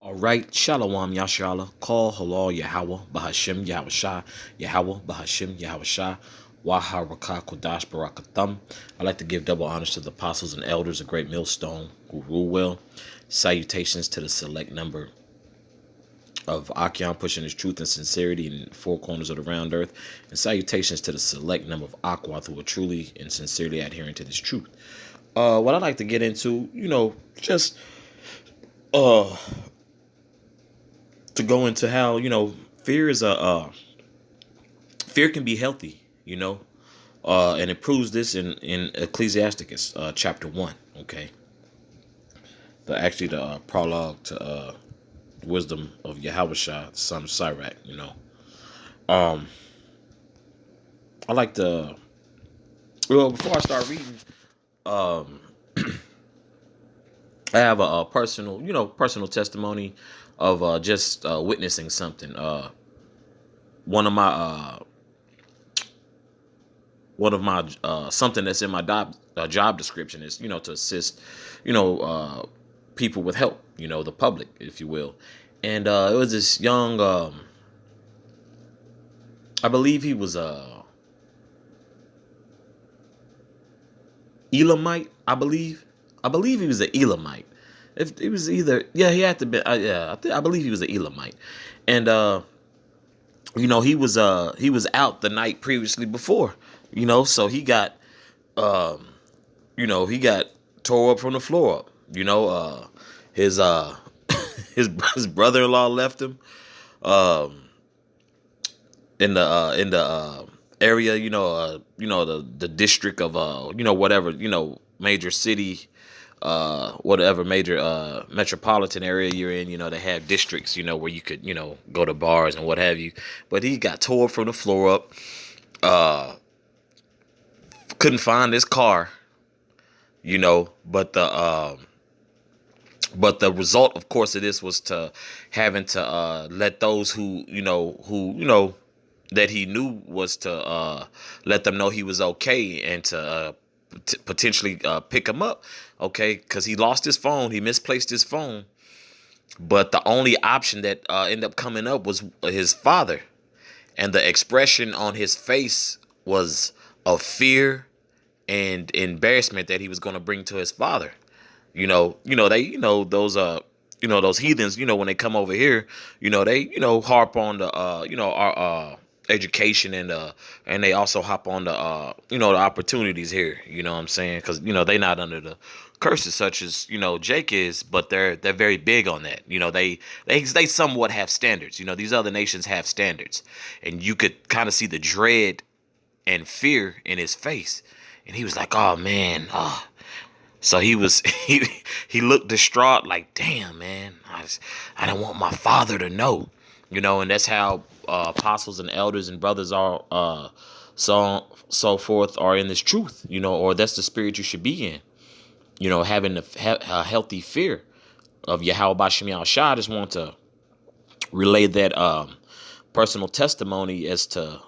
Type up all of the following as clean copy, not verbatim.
All right, Shalom Yashala, Call Halal Yahweh, Bahashim Yahweh Yahweh, Bahashim Yahweh Shah, Waharakah Kodash Barakathum. I'd like to give double honors to the apostles and elders, a great millstone who rule well. Salutations to the select number of Achion pushing his truth and sincerity in four corners of the round earth. And salutations to the select number of Aquath who are truly and sincerely adhering to this truth. What I'd like to get into, just uh to go into how fear is fear can be healthy, and it proves this in Ecclesiasticus chapter 1. Okay, the prologue to wisdom of Yahushua, the son of Sirach. um I like to, before I start reading, um I have a personal testimony of just witnessing something. One of my something that's in my job description is to assist you know uh people with help, the public, if you will. And it was this young, I believe he was Elamite. I believe he was an Elamite. If it was either, yeah, he had to be, yeah, I believe he was an Elamite. And he was out the night previously before, so he got, um he got tore up from the floor up. His his brother-in-law left him um in the area, the district of whatever, major city, whatever major metropolitan area you're in. They have districts, where you could, go to bars and what have you. But he got tore up from the floor up. uh couldn't find his car, but the result, of course, of this was to having to let those who that he knew, was to let them know he was okay, and to potentially pick him up, okay, because he lost his phone, he misplaced his phone. But the only option that ended up coming up was his father, and the expression on his face was of fear and embarrassment that he was going to bring to his father. They, those heathens, when they come over here, they, harp on the, our education, and they also hop on the, the opportunities here. You know what I'm saying? Because they not under the curses such as Jake is, but they're very big on that. They somewhat have standards. These other nations have standards, and you could kind of see the dread and fear in his face, and he was like, "Oh man, So he was he looked distraught, like, damn, man, I don't want my father to know, and that's how apostles and elders and brothers are, so forth, are in this truth, or that's the spirit you should be in, having a healthy fear of Yahweh Bashim Yahshua. I just want to relay that personal testimony as to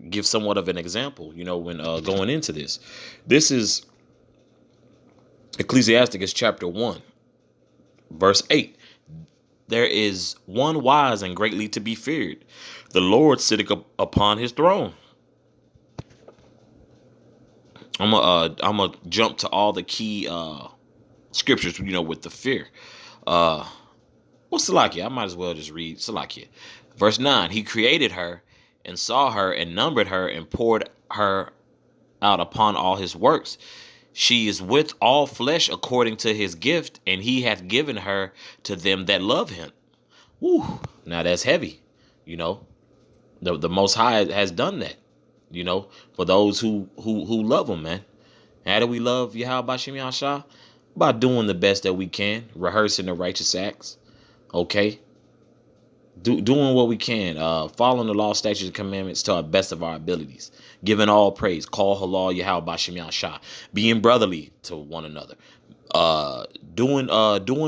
give somewhat of an example, when going into this. This is Ecclesiasticus chapter 1, verse 8. There is one wise and greatly to be feared. The Lord sitteth upon his throne. I'm gonna jump to all the key scriptures, with the fear. What's Salakia? I might as well just read Salakia. Verse 9. He created her and saw her and numbered her and poured her out upon all his works. She is with all flesh according to his gift, and he hath given her to them that love him. Woo! Now that's heavy. The Most High has done that. For those who love him, man. How do we love Yahweh Bashim Yahshua? By doing the best that we can, rehearsing the righteous acts. Okay, doing what we can, following the law, statutes, and commandments to our best of our abilities, giving all praise, call halal Yahweh Bashim Yahshua, being brotherly to one another, doing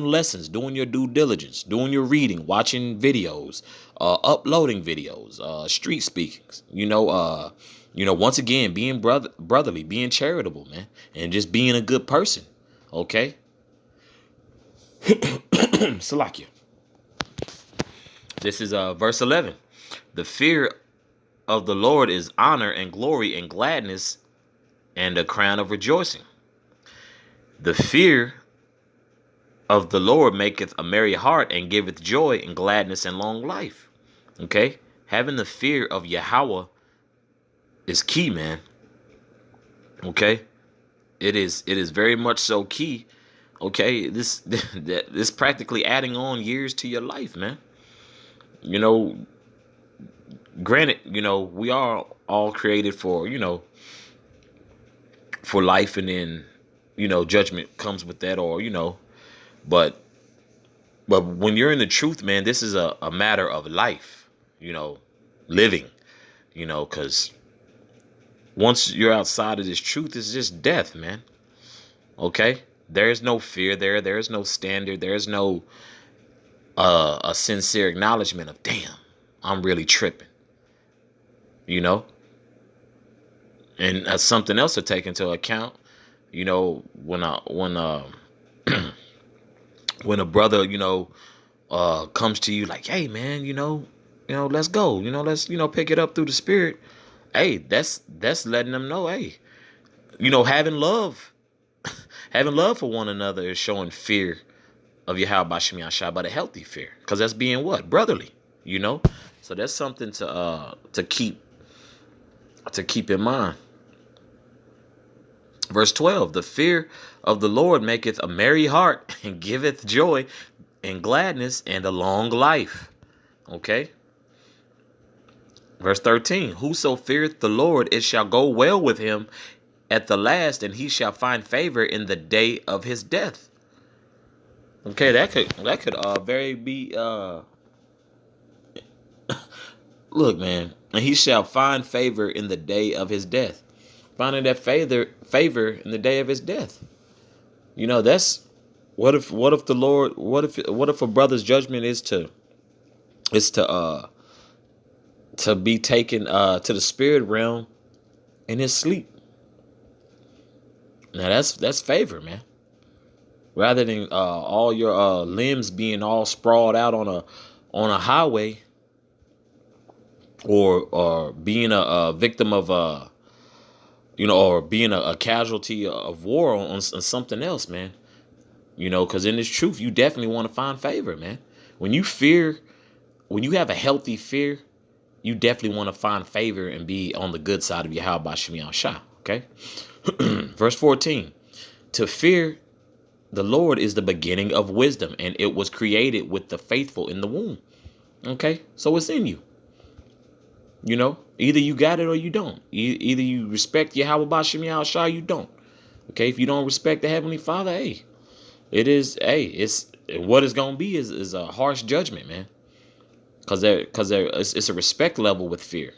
lessons, doing your due diligence, doing your reading, watching videos, uploading videos, street speakings, once again, being brotherly, being charitable, man, and just being a good person. Okay. Salakia. This is verse 11. The fear of the Lord is honor and glory and gladness and a crown of rejoicing. The fear of the Lord maketh a merry heart and giveth joy and gladness and long life. Okay? Having the fear of Yahweh is key, man. Okay? It is very much so key. Okay? This practically adding on years to your life, man. You know, granted, we are all created for, for life, and then, judgment comes with that, or, but when you're in the truth, man, this is a matter of life, living, because once you're outside of this truth, it's just death, man. Okay? There's no fear there. There's no standard. There's no a sincere acknowledgement of, damn, I'm really tripping, you know? And that's something else to take into account, when when a brother, comes to you like, hey man, let's go, let's, pick it up through the spirit. Hey, that's letting them know, hey, having love, having love for one another is showing fear of Yahweh Bashim Yashai, but a healthy fear, because that's being what? Brotherly, So that's something to keep in mind. Verse 12, the fear of the Lord maketh a merry heart and giveth joy and gladness and a long life. Okay. Verse 13, whoso feareth the Lord, it shall go well with him at the last, and he shall find favor in the day of his death. Okay, that could very be look, man, and he shall find favor in the day of his death. Finding that favor in the day of his death. That's what if the Lord, what if a brother's judgment is to be taken to the spirit realm in his sleep. Now that's favor, man. Rather than all your limbs being all sprawled out on a highway, or being a victim of or being a casualty of war on something else, man. Because in this truth, you definitely want to find favor, man. When you have a healthy fear, you definitely want to find favor and be on the good side of Yahweh Bashim Yashai. Okay. Verse 14, to fear the Lord is the beginning of wisdom, and it was created with the faithful in the womb. Okay. So it's in you. Either you got it or you don't. Either you respect Yahweh Bashim Yashai, you don't. Okay. If you don't respect the Heavenly Father, it's what it's going to be is a harsh judgment, man. Because it's a respect level with fear.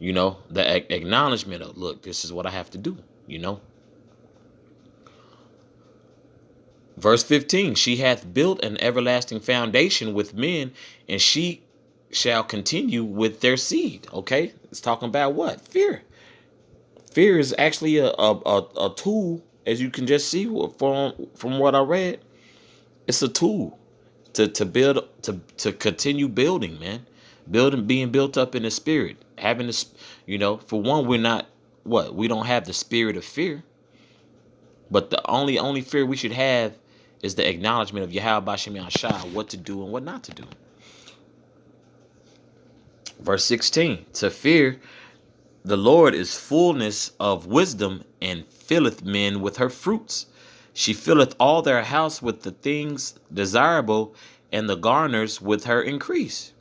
The acknowledgement of, look, this is what I have to do, Verse 15, she hath built an everlasting foundation with men, and she shall continue with their seed. Okay, it's talking about what? Fear. Fear is actually a tool, as you can just see from what I read. It's a tool to build, to continue building, man. Being built up in the spirit. Having this, for one, we don't have the spirit of fear. But the only fear we should have is the acknowledgement of Yahweh Bashim Yashai, what to do and what not to do. Verse 16, to fear the Lord is fullness of wisdom, and filleth men with her fruits. She filleth all their house with the things desirable, and the garners with her increase.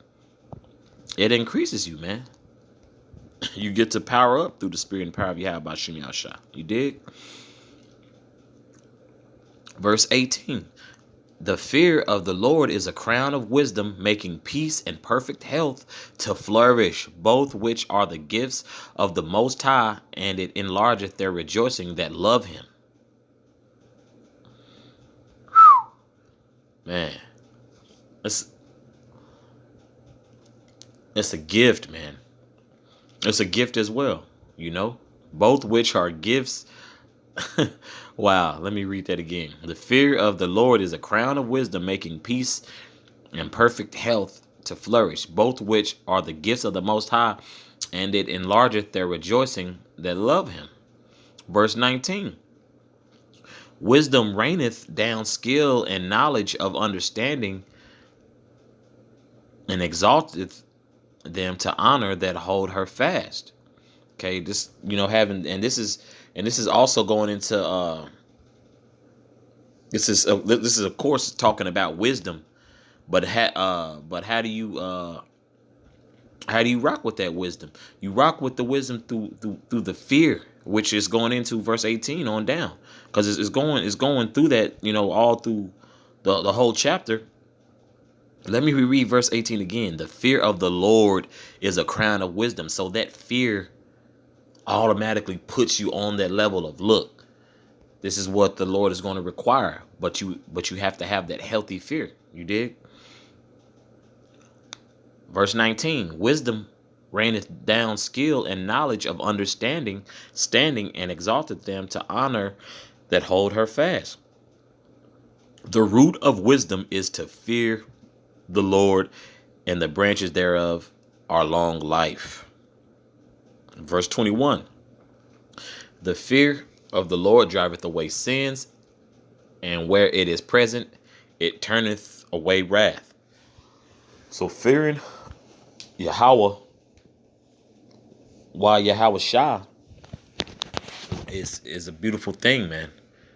It increases you, man. You get to power up through the spirit and power of Yahweh Bashim Yashai. You dig? Verse 18, the fear of the Lord is a crown of wisdom, making peace and perfect health to flourish, both which are the gifts of the Most High, and it enlargeth their rejoicing that love him. Whew. Man, it's a gift, man. It's a gift as well, both which are gifts Wow, let me read that again. The fear of the Lord is a crown of wisdom, making peace and perfect health to flourish, both which are the gifts of the Most High, and it enlargeth their rejoicing that love him. Verse 19. Wisdom raineth down skill and knowledge of understanding, and exalteth them to honor that hold her fast. Okay, this, having, and this is also going into this is of course talking about wisdom, but how do you rock with that wisdom? You rock with the wisdom through the fear, which is going into verse 18 on down, because it's going through that, all through the whole chapter. Let me reread verse 18 again. The fear of the Lord is a crown of wisdom. So that fear automatically puts you on that level of, look, this is what the Lord is going to require, but you have to have that healthy fear. You dig? Verse 19, wisdom raineth down skill and knowledge of understanding, standing, and exalteth them to honor that hold her fast. The root of wisdom is to fear the Lord, and the branches thereof are long life. Verse 21, the fear of the Lord driveth away sins, and where it is present, it turneth away wrath. So fearing Yahweh, while Yahweh Shah, is a beautiful thing, man.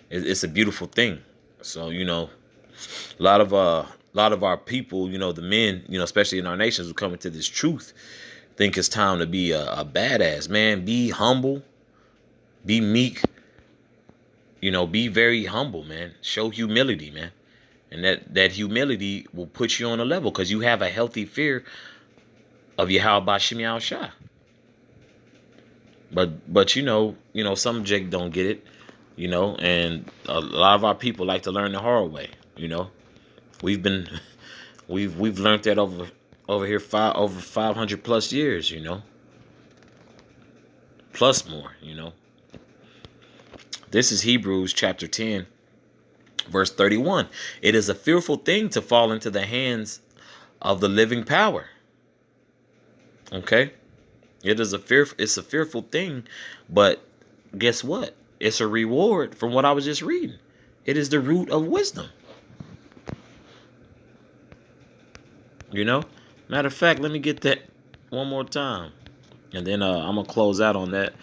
It's a beautiful thing. So, a lot of our people, the men, especially in our nations, who come into this truth, think it's time to be a badass, man. Be humble, be meek, be very humble, man. Show humility, man. And that humility will put you on a level, because you have a healthy fear of Yahweh Bashim Yahweh Shah. But some Jake don't get it, and a lot of our people like to learn the hard way. We've learned that over here over 500 plus years, plus more. This is Hebrews chapter 10, verse 31. It is a fearful thing to fall into the hands of the living power. Okay, it's a fearful thing, but guess what? It's a reward from what I was just reading. It is the root of wisdom. Matter of fact, let me get that one more time, and then I'm gonna close out on that.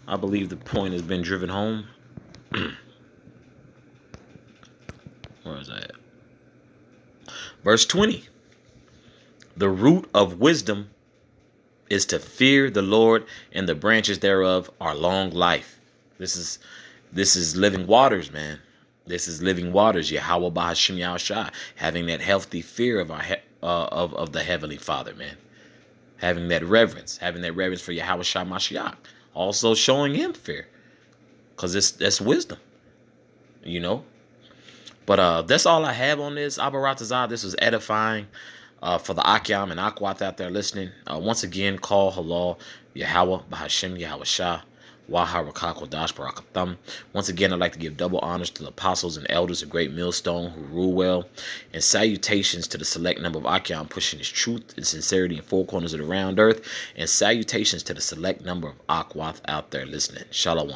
I believe the point has been driven home. Where is that? Verse 20. The root of wisdom is to fear the Lord, and the branches thereof are long life. This is living waters, man. This is living waters. Yahweh Ba'Hashim Yahushua, having that healthy fear of our of the Heavenly Father, man. Having that reverence for Yahweh Shah Mashiach. Also showing him fear, because that's wisdom, But that's all I have on this. Abaratazah, this was edifying for the Akyam and Akwat out there listening. Once again, call halal Yahweh Ba'Hashim Yahweh Shah. Once again, I'd like to give double honors to the apostles and elders of Great Millstone who rule well, and salutations to the select number of Akyam pushing his truth and sincerity in four corners of the round earth, and salutations to the select number of Akwath out there listening. Shalom.